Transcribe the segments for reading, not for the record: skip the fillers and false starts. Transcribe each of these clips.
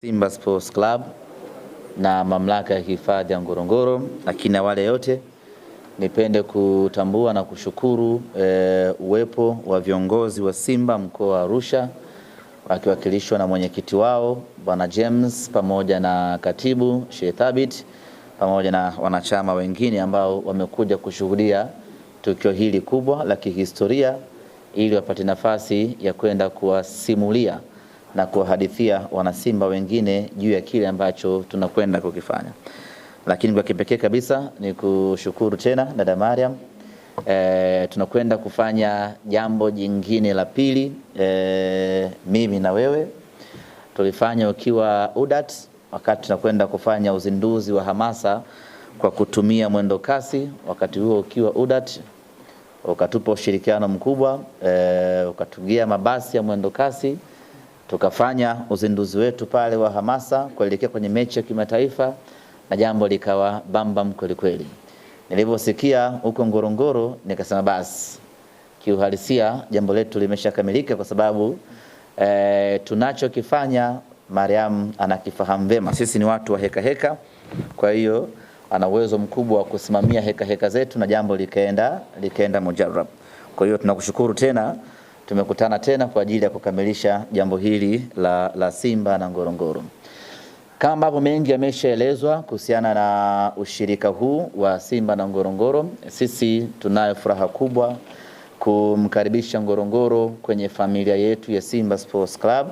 Simba Sports Club na mamlaka ya hifadhi ya Ngorongoro. Lakini na wale yote nipende kutambua na kushukuru uwepo wa viongozi wa Simba mkoa wa Arusha wakiwakilishwa na mwenyekiti wao Bwana James pamoja na katibu Sheikh Thabit pamoja na wanachama wengine ambao wamekuja kushuhudia tukio hili kubwa la kihistoria ili wapate nafasi ya kwenda kuwasimulia na kuhadithia wanasimba wengine juu ya kile ambacho tunakwenda kukifanya. Lakini kwa kipekee kabisa ni kushukuru tena dada Mariam. Tunakwenda kufanya jambo jingine la pili. Mimi na wewe tulifanya ukiwa UDAT wakati tunakwenda kufanya uzinduzi wa hamasa kwa kutumia mwendo kasi. Wakati huo ukiwa UDAT ukatupa ushirikiano mkubwa, ukatugia mabasi ya mwendo kasi. Tukafanya uzinduzi wetu pale wa hamasa kuelekea kwenye mechi ya kimataifa na jambo likawa bambam kweli kweli. Niliposikia huko Ngorongoro nikasema basi kiuhalisia jambo letu limeshakamilika kwa sababu tunachokifanya Mariam anakifahamu vema. Sisi ni watu wa heka heka, kwa hiyo ana uwezo mkubwa wa kusimamia heka heka zetu na jambo likaenda mujarrab. Kwa hiyo tunakushukuru tena. Tumekutana tena kwa ajili ya kukamilisha jambo hili la Simba na Ngorongoro. Kama ambavyo mengi yameshaelezwa kuhusiana na ushirika huu wa Simba na Ngorongoro, sisi tunayo furaha kubwa kumkaribisha Ngorongoro kwenye familia yetu ya Simba Sports Club,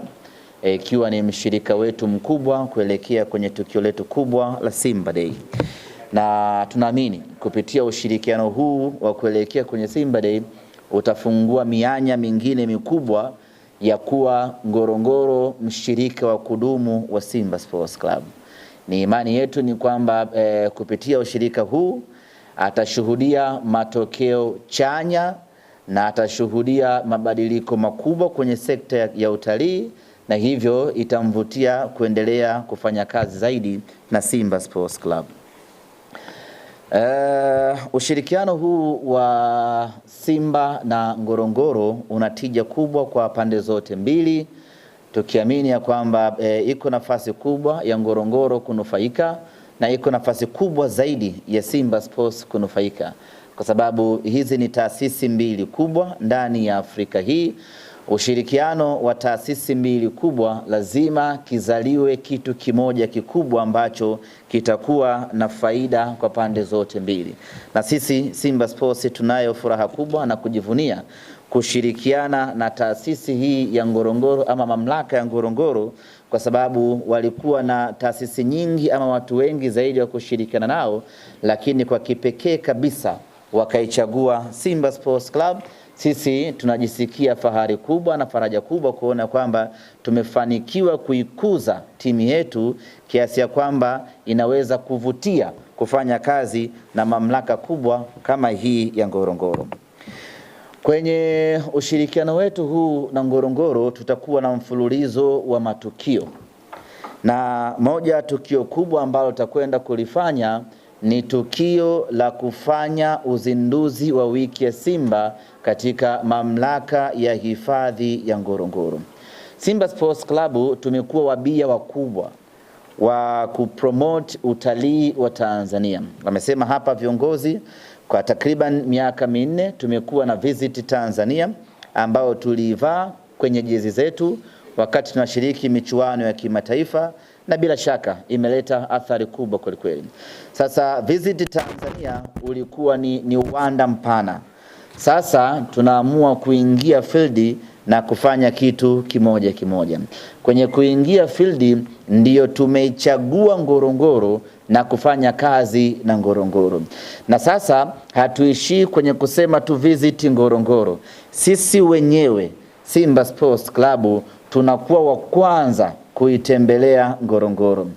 ikiwa ni mshirika wetu mkubwa kuelekea kwenye tukio letu kubwa la Simba Day. Na tunaamini kupitia ushirikiano huu wa kuelekea kwenye Simba Day utafungua mianya mingine mikubwa ya kuwa Ngorongoro mshirika wa kudumu wa Simba Sports Club. Ni imani yetu ni kwamba kupitia ushirika huu atashuhudia matokeo chanya na atashuhudia mabadiliko makubwa kwenye sekta ya utalii, na hivyo itamvutia kuendelea kufanya kazi zaidi na Simba Sports Club. Ushirikiano huu wa Simba na Ngorongoro unatija kubwa kwa pande zote mbili, tukiamini ya kwamba iko nafasi kubwa ya Ngorongoro kunufaika na iko nafasi kubwa zaidi ya Simba Sports kunufaika, kwa sababu hizi ni taasisi mbili kubwa ndani ya Afrika hii. Ushirikiano wa taasisi mbili kubwa lazima kizaliwe kitu kimoja kikubwa ambacho kitakuwa na faida kwa pande zote mbili. Na sisi Simba Sports tunayo furaha kubwa na kujivunia kushirikiana na taasisi hii ya Ngorongoro ama mamlaka ya Ngorongoro, kwa sababu walikuwa na taasisi nyingi ama watu wengi zaidi wa kushirikiana nao, lakini kwa kipekee kabisa wakaichagua Simba Sports Club. Sisi tunajisikia fahari kubwa na faraja kubwa kuona kwamba tumefanikiwa kuikuza timu yetu kiasi ya kwamba inaweza kuvutia kufanya kazi na mamlaka kubwa kama hii ya Ngorongoro. Kwenye ushirikiano wetu huu na Ngorongoro tutakuwa na mfululizo wa matukio, na moja tukio kubwa ambalo tutakwenda kulifanya ni tukio la kufanya uzinduzi wa wiki ya Simba katika mamlaka ya hifadhi ya Ngorongoro. Simba Sports Club tumekuwa wabia wakubwa wa kupromote utalii wa Tanzania. Wamesema hapa viongozi, kwa takriban miaka 4 tumekuwa na Visit Tanzania ambao tulivaa kwenye jezi zetu wakati tunashiriki michuano ya kimataifa, na bila shaka imeleta athari kubwa kweli kweli. Sasa Visit Tanzania ulikuwa ni uwanda mpana. Sasa tunaamua kuingia field na kufanya kitu kimoja kimoja. Kwenye kuingia field ndiyo tumeichagua Ngorongoro na kufanya kazi na Ngorongoro. Na sasa hatuishii kwenye kusema tu visit Ngorongoro. Sisi wenyewe Simba Sports Club tunakuwa wa kwanza kuitembelea Ngorongoro.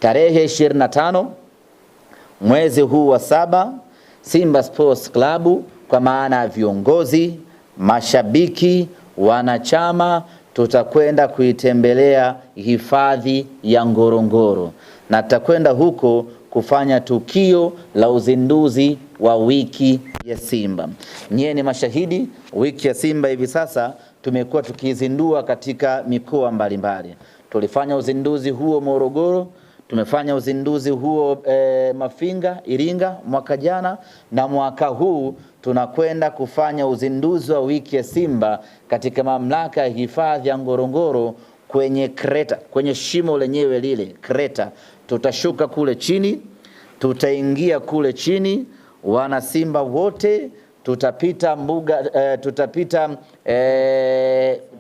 Tarehe 25 mwezi huu wa 7, Simba Sports Club kwa maana ya viongozi, mashabiki, wanachama tutakwenda kuitembelea hifadhi ya Ngorongoro, na tutakwenda huko kufanya tukio la uzinduzi wa wiki ya Simba. Nyie ni mashahidi, wiki ya Simba hivi sasa tumekuwa tukizindua katika mikoa mbalimbali. Tulifanya uzinduzi huo Morogoro, tumefanya uzinduzi huo Mafinga, Iringa mwaka jana, na mwaka huu tunakwenda kufanya uzinduzi wa wiki ya Simba katika mamlaka ya hifadhi ya Ngorongoro kwenye kreta, kwenye shimo lenyewe lile kreta. Tutashuka kule chini, tutaingia kule chini, wana Simba wote tutapita mbuga,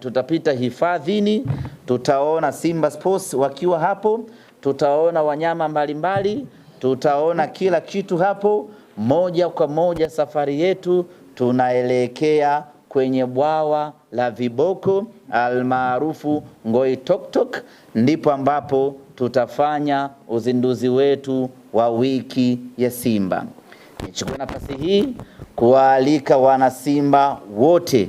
tutapita hifadhini, tutaona Simba Sports wakiwa hapo, tutaona wanyama mbalimbali, tutaona kila kitu hapo. Moja kwa moja safari yetu tunaelekea kwenye bwawa la viboko almaarufu Ngoitoktok, ndipo ambapo tutafanya uzinduzi wetu wa wiki ya Simba. Nichukue nafasi hii kuwaalika wana Simba wote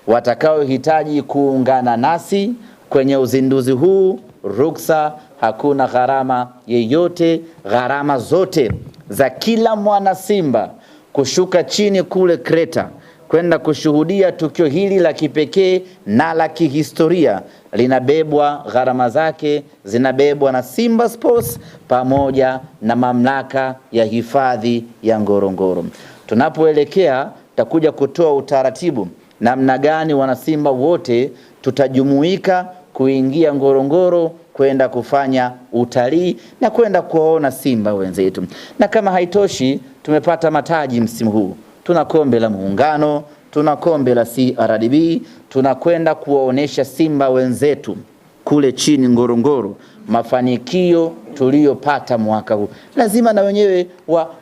watakaohitaji kuungana nasi kwenye uzinduzi huu. Ruksa, hakuna gharama yeyote, gharama zote za kila mwana Simba kushuka chini kule kreta kwenda kushuhudia tukio hili la kipekee na la kihistoria linabebwa, gharama zake zinabebwa na Simba Sports pamoja na mamlaka ya hifadhi ya Ngorongoro. Tunapoelekea tutakuja kutoa utaratibu namna gani wana Simba wote tutajumuika kuingia Ngorongoro kwenda kufanya utalii na kwenda kuwaona Simba wenzetu. Na kama haitoshi, tumepata mataji msimu huu. Tuna kombe la Muungano, tuna kombe la CRDB, tunakwenda kuwaonesha Simba wenzetu kule chini Ngorongoro mafanikio tuliyopata mwaka huu. Lazima na wenyewe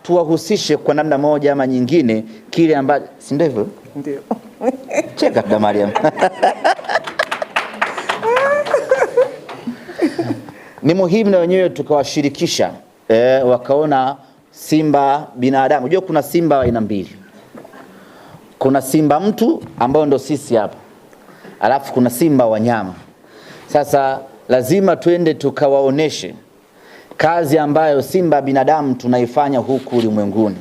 tuwahusishe kwa namna moja ama nyingine kile ambacho, si ndio hivyo? Ndio. Cheka kwa Mariam. Ni muhimu na wenyewe tukawashirikisha wakaona Simba binadamu. Unajua kuna Simba aina mbili. Kuna Simba mtu ambao ndo sisi hapa. Alafu kuna Simba wanyama. Sasa lazima twende tukawaoneshe kazi ambayo Simba binadamu tunaifanya huku ulimwenguni,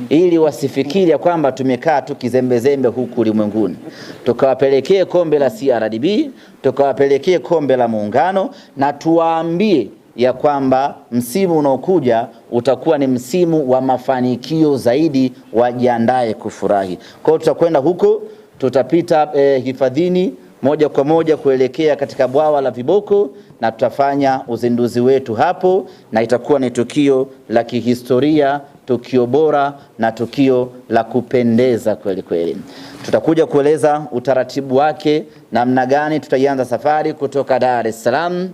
ili wasifikiri ya kwamba tumekaa tu kizembezembe huku ulimwenguni. Tukawapelekee kombe la CRDB, tukawapelekee kombe la Muungano, na tuwaambie ya kwamba msimu unaokuja utakuwa ni msimu wa mafanikio zaidi, wajiandae kufurahi. Kwa hiyo tutakwenda huko, tutapita hifadhini moja kwa moja kuelekea katika bwawa la viboko, na tutafanya uzinduzi wetu hapo, na itakuwa ni tukio la kihistoria, tukio bora na tukio la kupendeza kweli kweli. Tutakuja kueleza utaratibu wake, namna gani tutaianza safari kutoka Dar es Salaam.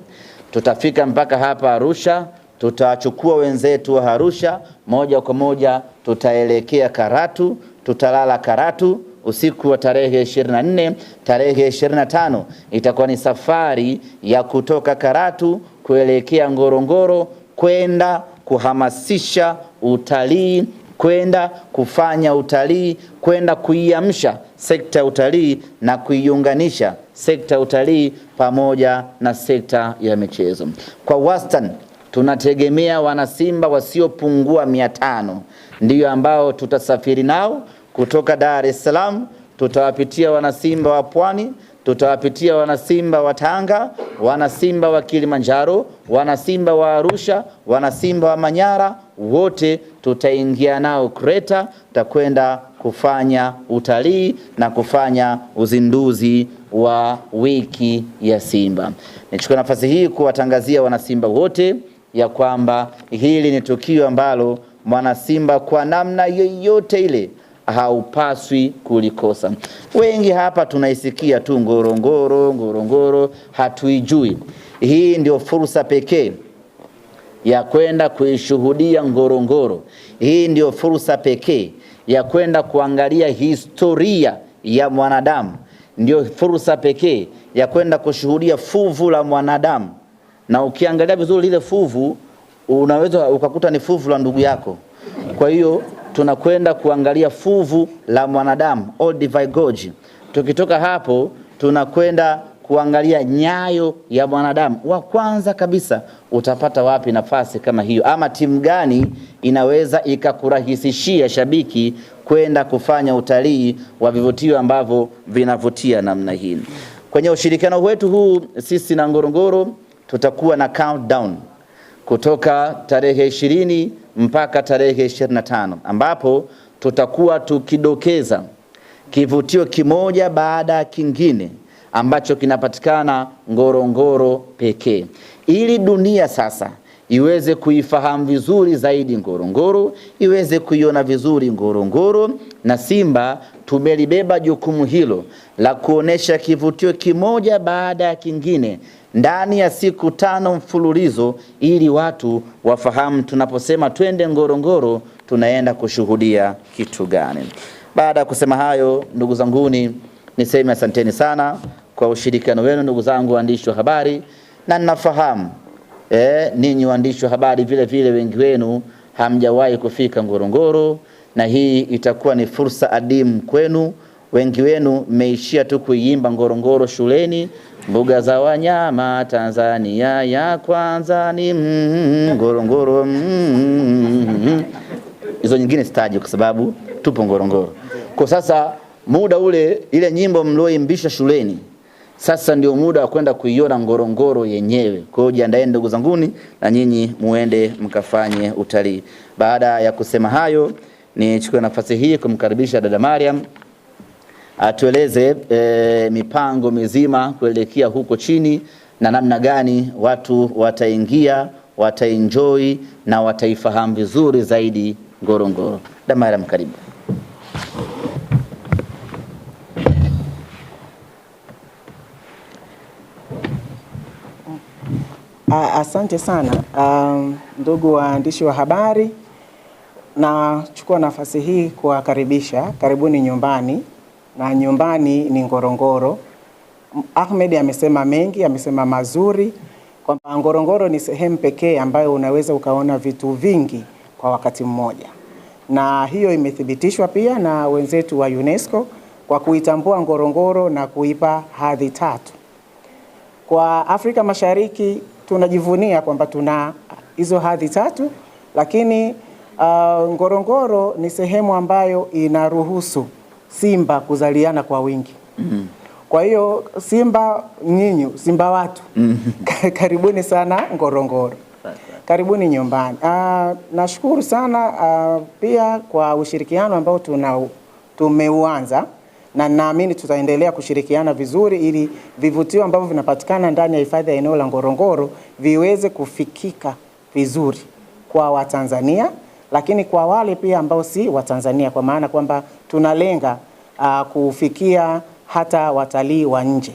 Tutafika mpaka hapa Arusha, tutachukua wenzetu wa Arusha, moja kwa moja tutaelekea Karatu, tutalala Karatu usiku wa tarehe 24, tarehe 25 itakuwa ni safari ya kutoka Karatu kuelekea Ngorongoro kwenda kuhamasisha utalii, kwenda kufanya utalii, kwenda kuiamsha sekta ya utalii na kuiunganisha sekta ya utalii pamoja na sekta ya michezo. Kwa wastani tunategemea wana Simba wasiopungua 500 ndio ambao tutasafiri nao kutoka Dar es Salaam. Tutawapitia wana Simba wa Pwani, tutawapitia wana Simba wa Tanga, wana Simba wa Kilimanjaro, wana Simba wa Arusha, wana Simba wa Manyara, wote tutaingia nao Kreta, tutakwenda kufanya utalii na kufanya uzinduzi wa wiki ya Simba. Nichukue nafasi hii kuwatangazia wana Simba wote ya kwamba hili ni tukio ambalo mwana Simba kwa namna yoyote ile haupaswi kulikosa. Wengi hapa tunaisikia tu Ngorongoro, Ngorongoro, hatuijui. Hii ndio fursa pekee ya kwenda kuishuhudia Ngorongoro. Hii ndio fursa pekee ya kwenda kuangalia historia ya mwanadamu. Ndio fursa pekee ya kwenda kushuhudia fuvu la mwanadamu. Na ukiangalia vizuri lile fuvu, unaweza ukakuta ni fuvu la ndugu yako. Kwa hiyo tunakwenda kuangalia fuvu la mwanadamu, Olduvai Gorge. Tukitoka hapo tunakwenda kuangalia nyayo ya mwanadamu. Wa kwanza kabisa, utapata wapi nafasi kama hiyo? Ama timu gani inaweza ikakurahisishia shabiki kwenda kufanya utalii wa vivutio ambavyo vinavutia namna hii? Kwenye ushirikiano wetu huu sisi na Ngorongoro tutakuwa na countdown kutoka tarehe 20 mpaka tarehe 25, ambapo tutakuwa tukidokeza kivutio kimoja baada ya kingine ambacho kinapatikana Ngorongoro pekee, ili dunia sasa iweze kuifahamu vizuri zaidi Ngorongoro, iweze kuiona vizuri Ngorongoro. Na Simba tumelibeba jukumu hilo la kuonesha kivutio kimoja baada ya kingine ndani ya siku 5 mfululizo, ili watu wafahamu tunaposema twende Ngorongoro tunaenda kushuhudia kitu gani. Baada ya kusema hayo, ndugu zanguni, niseme asanteni sana kwa ushirikiano wenu, ndugu zangu waandishi wa habari, na ninafahamu ninyi waandishi wa habari vile vile wengi wenu hamjawahi kufika Ngorongoro, na hii itakuwa ni fursa adimu kwenu. Wengi wenu mmeishia tu kuimba Ngorongoro shuleni, mbuga za wanyama Tanzania ya kwanza ni Ngorongoro. Hizo nyingine sitaji kwa sababu tupo Ngorongoro. Kwa sasa muda ule ile nyimbo mlioimbisha shuleni, sasa ndio muda wa kwenda kuiona Ngorongoro yenyewe. Kwa hiyo jiandaeni ndugu zanguni, na nyinyi muende mkafanye utalii. Baada ya kusema hayo, nichukue nafasi hii kumkaribisha dada Mariam atueleze mipango mizima kuelekea huko chini na namna gani watu wataingia, wataenjoy na wataifahamu vizuri zaidi Ngorongoro. Dada Mariam, karibu. Asante sana ndugu waandishi wa habari, na chukua nafasi hii kuwakaribisha. Karibuni nyumbani, na nyumbani ni Ngorongoro. Ahmed amesema mengi, amesema mazuri, kwamba Ngorongoro ni sehemu pekee ambayo unaweza ukaona vitu vingi kwa wakati mmoja, na hiyo imethibitishwa pia na wenzetu wa UNESCO kwa kuitambua Ngorongoro na kuipa hadhi 3. Kwa Afrika Mashariki tunajivunia kwamba tuna hizo hadhi 3, lakini Ngorongoro ni sehemu ambayo inaruhusu simba kuzaliana kwa wingi. Kwa hiyo simba nyinyi, simba watu, karibuni sana Ngorongoro. Karibuni nyumbani. Nashukuru sana pia kwa ushirikiano ambao tumeuanza, na naamini tutaendelea kushirikiana vizuri ili vivutio ambavyo vinapatikana ndani ya hifadhi ya eneo la Ngorongoro viweze kufikika vizuri kwa Watanzania, lakini kwa wale pia ambao si Watanzania, kwa maana kwamba tunalenga kufikia hata watalii wa nje.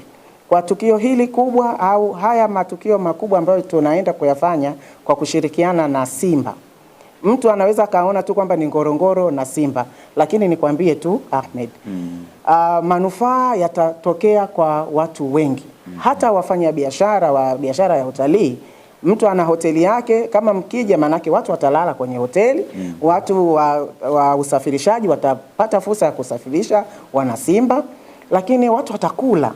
Kwa tukio hili kubwa au haya matukio makubwa ambayo tunaenda kuyafanya kwa kushirikiana na Simba, mtu anaweza kaona tu kwamba ni Ngorongoro na Simba, lakini nikwambie tu Ahmed, manufaa yatatokea kwa watu wengi, hata wafanya biashara wa biashara ya utalii. Mtu ana hoteli yake, kama mkija manake watu watalala kwenye hoteli, watu wa usafirishaji watapata fursa ya kusafirisha wana Simba, lakini watu watakula.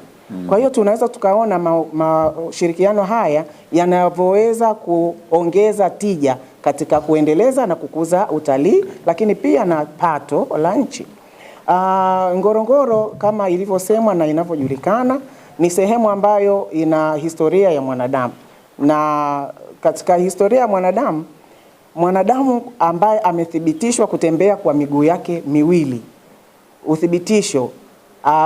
Kwa hiyo tunaweza tukaona mashirikiano haya yanavyoweza kuongeza tija katika kuendeleza na kukuza utalii, lakini pia na pato la nchi. Ngorongoro kama ilivyosemwa na inavyojulikana ni sehemu ambayo ina historia ya mwanadamu, na katika historia ya mwanadamu ambaye amethibitishwa kutembea kwa miguu yake miwili, uthibitisho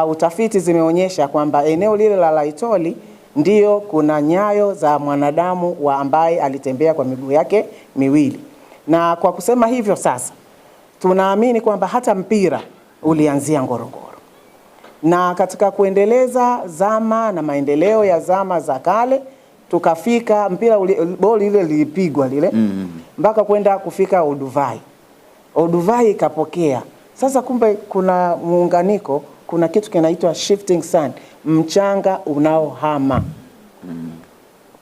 utafiti zimeonyesha kwamba eneo lile la Laetoli ndio kuna nyayo za mwanadamu wa ambaye alitembea kwa miguu yake miwili. Na kwa kusema hivyo sasa tunaamini kwamba hata mpira ulianzia Ngorongoro, na katika kuendeleza zama na maendeleo ya zama za kale tukafika mpira boli ile lilipigwa lile mpaka kwenda kufika Olduvai ikapokea. Sasa kumbe kuna muunganiko, kuna kitu kinaitwa shifting sand, mchanga unaohama.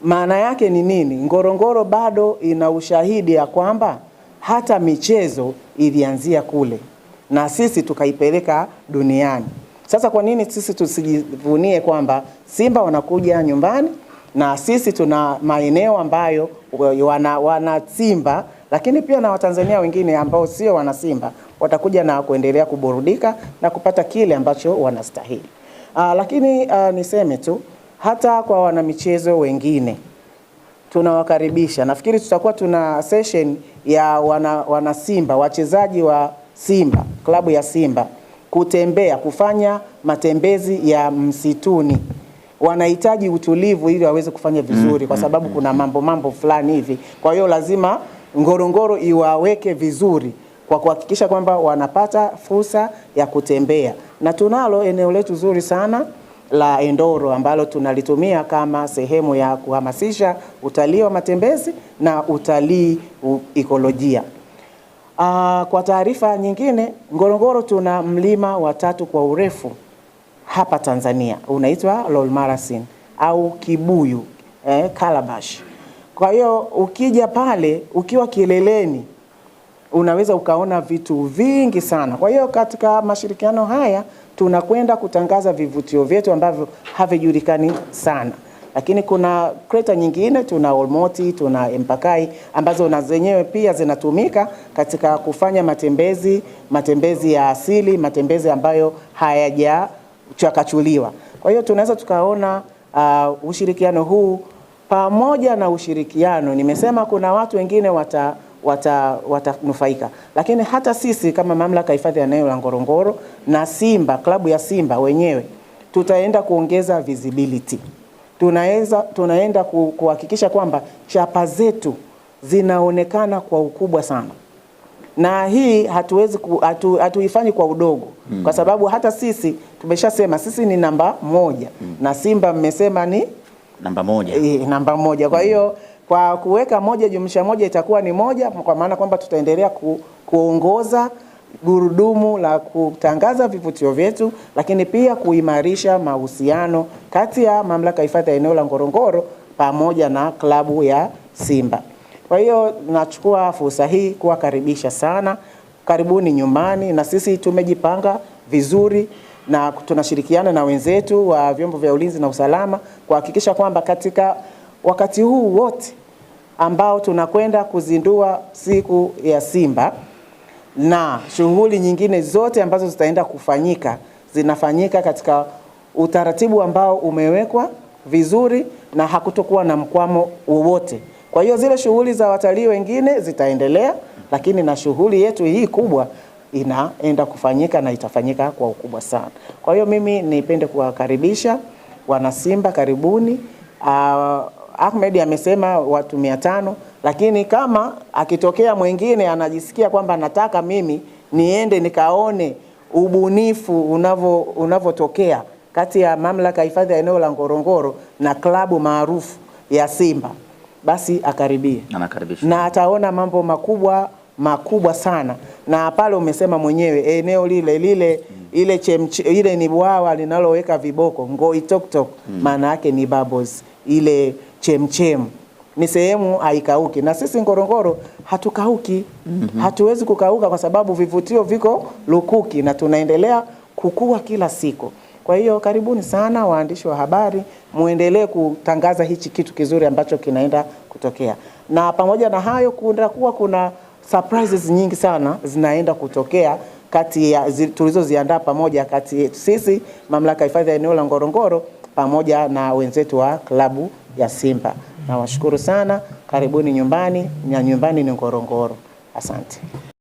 Maana yake ni nini? Ngorongoro bado ina ushahidi ya kwamba hata michezo ilianzia kule na sisi tukaipeleka duniani. Sasa kwa nini sisi tusijivunie kwamba Simba wanakuja nyumbani, na sisi tuna maeneo ambayo wana Simba, lakini pia na Watanzania wengine ambao sio wana Simba watakuja na kuendelea kuburudika na kupata kile ambacho wanastahili. Lakini niseme tu hata kwa wanamichezo wengine tunawakaribisha. Nafikiri tutakuwa tuna session ya wana Simba, wachezaji wa Simba, klabu ya Simba, kutembea, kufanya matembezi ya msituni. Wanahitaji utulivu ili waweze kufanya vizuri, kwa sababu kuna mambo fulani hivi. Kwa hiyo lazima Ngorongoro iwaweke vizuri kwa kuhakikisha kwamba wanapata fursa ya kutembea. Na tunalo eneo letu zuri sana la Endoro ambalo tunalitumia kama sehemu ya kuhamasisha utalii wa matembezi na utalii ekolojia. Kwa taarifa nyingine, Ngorongoro tuna mlima wa 3 kwa urefu hapa Tanzania, unaitwa Lolmarasin au Kibuyu, Calabash. Kwa hiyo ukija pale ukiwa kileleni unaweza ukaona vitu vingi sana. Kwa hiyo katika mashirikiano haya tunakwenda kutangaza vivutio vyetu ambavyo havijulikani sana. Lakini kuna kreta nyingine, tuna Olmoti, tuna Empakai ambazo na zenyewe pia zinatumika katika kufanya matembezi ya asili, matembezi ambayo hayajachakachuliwa. Kwa hiyo tunaweza tukaona ushirikiano huu pamoja na ushirikiano. Nimesema kuna watu wengine watanufaika, lakini hata sisi kama mamlaka hifadhi ya eneo la Ngorongoro na Simba, klabu ya Simba wenyewe, tutaenda kuongeza visibility. Tunaenda kuhakikisha kwamba chapa zetu zinaonekana kwa ukubwa sana. Na hii hatuifanyi kwa udogo, kwa sababu hata sisi tumeshasema sisi ni namba 1 na Simba mmesema ni namba 1. Namba 1. Kwa hiyo kwa kuweka 1+1 itakuwa ni 1, kwa maana kwamba tutaendelea kuongoza gurudumu la kutangaza vivutio vyetu, lakini pia kuimarisha mahusiano kati ya mamlaka hifadhi ya eneo la Ngorongoro pamoja na klabu ya Simba. Kwa hiyo nachukua fursa hii kuwakaribisha sana. Karibuni nyumbani, na sisi tumejipanga vizuri na tunashirikiana na wenzetu wa vyombo vya ulinzi na usalama kuhakikisha kwamba katika wakati huu wote ambao tunakwenda kuzindua siku ya Simba na shughuli nyingine zote ambazo zitaenda kufanyika, zinafanyika katika utaratibu ambao umewekwa vizuri na hakutokuwa na mkwamo wowote. Kwa hiyo zile shughuli za watalii wengine zitaendelea, lakini na shughuli yetu hii kubwa inaenda kufanyika na itafanyika kwa ukubwa sana. Kwa hiyo mimi nipende kuwakaribisha wana Simba, karibuni. Ahmed amesema watu 500, lakini kama akitokea mwingine anajisikia kwamba nataka mimi niende nikaone ubunifu unavotokea kati ya mamlaka hifadhi ya eneo la Ngorongoro na klabu maarufu ya Simba, basi akaribie. Na ataona mambo makubwa sana. Na pale umesema mwenyewe eneo ile ni bwawa linaloweka viboko, Ngoitoktok, maana yake ni bubbles, ile chemchem. Ni sehemu haikauki, na sisi Ngorongoro hatukauki. Hatuwezi kukauka kwa sababu vivutio viko lukuki na tunaendelea kukua kila siku. Kwa hiyo karibuni sana waandishi wa habari, muendelee kutangaza hichi kitu kizuri ambacho kinaenda kutokea. Na pamoja na hayo kuna surprises nyingi sana zinaenda kutokea kati ya tulizoziandaa pamoja kati yetu sisi mamlaka hifadhi ya eneo la Ngorongoro pamoja na wenzetu wa klabu ya Simba. Nawashukuru sana, karibuni nyumbani, na nyumbani ni Ngorongoro. Asante.